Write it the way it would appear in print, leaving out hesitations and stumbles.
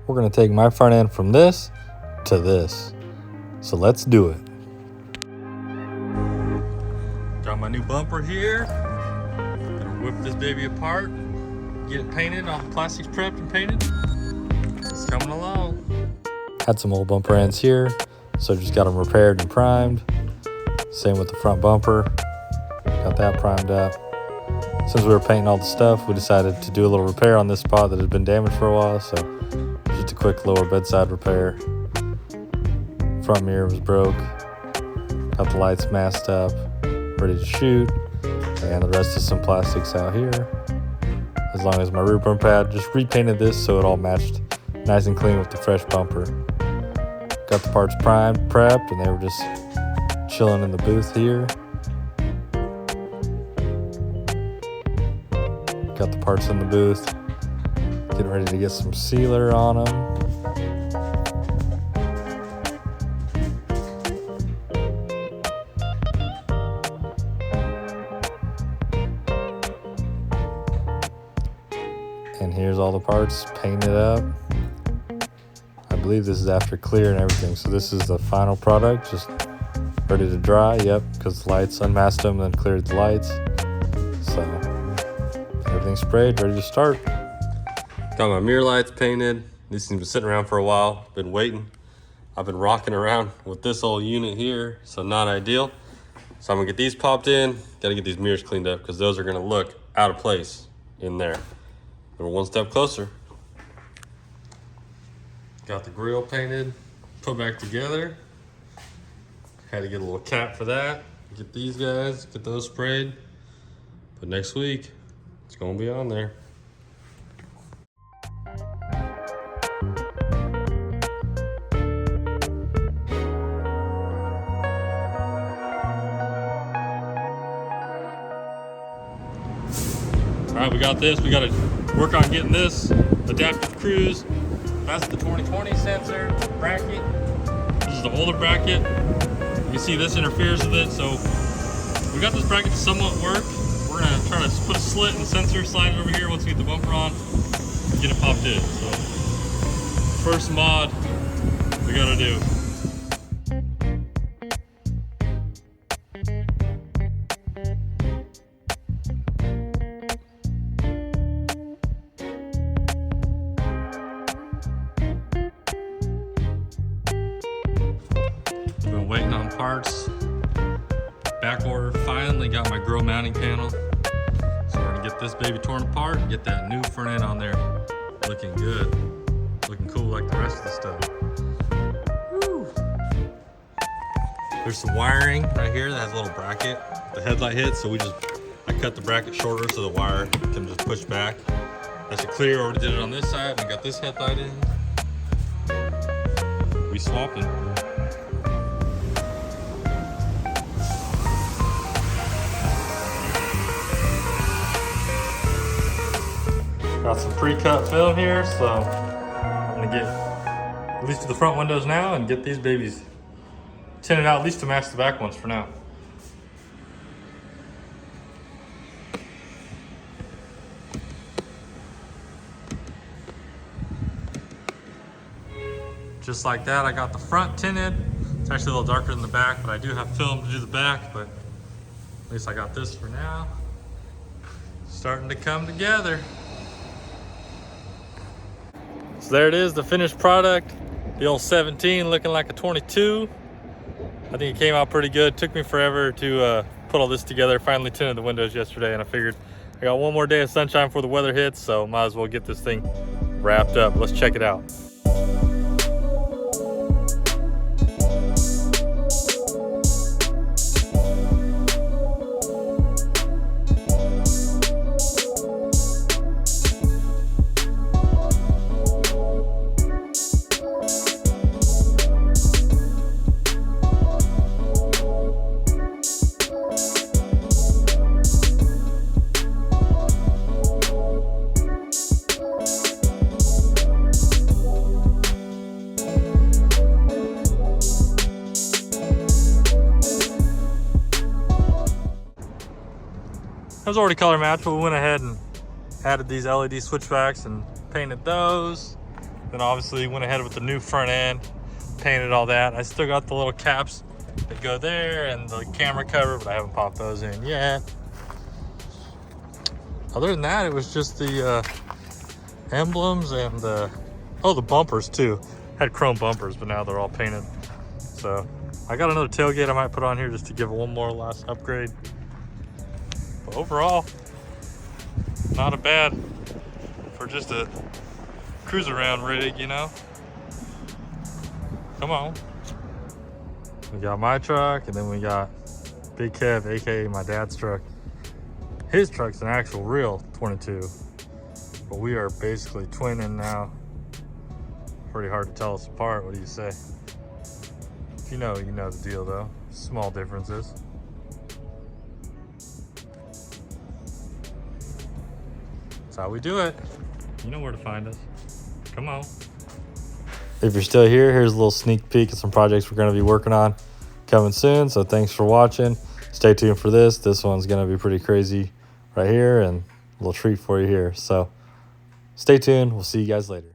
we're gonna take my front end from this to this. So let's do it. Got my new bumper here. Gonna whip this baby apart, get it painted, all the plastics prepped and painted. It's coming along. Had some old bumper ends here, so just got them repaired and primed. Same with the front bumper. Got that primed up. Since we were painting all the stuff, we decided to do a little repair on this spot that had been damaged for a while, so just a quick lower bedside repair. Front mirror was broke. Got the lights masked up, ready to shoot, and the rest is some plastics out here. As long as my rear bumper pad, just repainted this so it all matched nice and clean with the fresh bumper. Got the parts primed, prepped, and they were just chilling in the booth here. Got the parts in the booth, getting ready to get some sealer on them. And here's all the parts painted up. I believe this is after clear and everything, so this is the final product, just ready to dry. Yep, because the lights unmasked them, then cleared the lights. So everything's sprayed, ready to start. Got my mirror lights painted. These things been sitting around for a while, been waiting. I've been rocking around with this old unit here, so not ideal. So I'm gonna get these popped in, gotta get these mirrors cleaned up because those are gonna look out of place in there. We're one step closer. Got the grill painted, put back together. Had to get a little cap for that. Get these guys, get those sprayed. But next week, it's gonna be on there. All right, we got this. We gotta work on getting this adaptive cruise. That's the 2020 sensor bracket. This is the older bracket. You can see this interferes with it. So we got this bracket to somewhat work. We're gonna try to put a slit in the sensor, slide it over here once we get the bumper on, and get it popped in. So first mod we gotta do. Been waiting on parts. Back order, finally got my grill mounting panel. So we're gonna get this baby torn apart and get that new front end on there. Looking good. Looking cool like the rest of the stuff. Woo. There's some wiring right here that has a little bracket. The headlight hits, so I cut the bracket shorter so the wire can just push back. That's a clear, already did it on this side and got this headlight in. We swapping. Got some pre-cut film here, so I'm gonna get at least to the front windows now and get these babies tinted out, at least to match the back ones for now. Just like that, I got the front tinted. It's actually a little darker than the back, but I do have film to do the back, but at least I got this for now. Starting to come together. So there it is, the finished product. The old 17 looking like a 22. I think it came out pretty good. Took me forever to put all this together. Finally tinted the windows yesterday, and I figured I got one more day of sunshine before the weather hits, so might as well get this thing wrapped up. Let's check it out. It was already color matched, but we went ahead and added these LED switchbacks and painted those. Then obviously went ahead with the new front end, painted all that. I still got the little caps that go there and the camera cover, but I haven't popped those in yet. Other than that, it was just the emblems and the bumpers too. Had chrome bumpers, but now they're all painted. So I got another tailgate I might put on here just to give it one more last upgrade. But overall, not a bad for just a cruise around rig, you know. Come on. We got my truck, and then we got Big Kev, aka my dad's truck. His truck's an actual real 22, but we are basically twinning now. Pretty hard to tell us apart. What do you say? If you know the deal though. Small differences. That's how we do it. You know where to find us. Come on. If you're still here, here's a little sneak peek of some projects we're going to be working on coming soon. So thanks for watching. Stay tuned for this. This one's going to be pretty crazy right here, and a little treat for you here. So stay tuned. We'll see you guys later.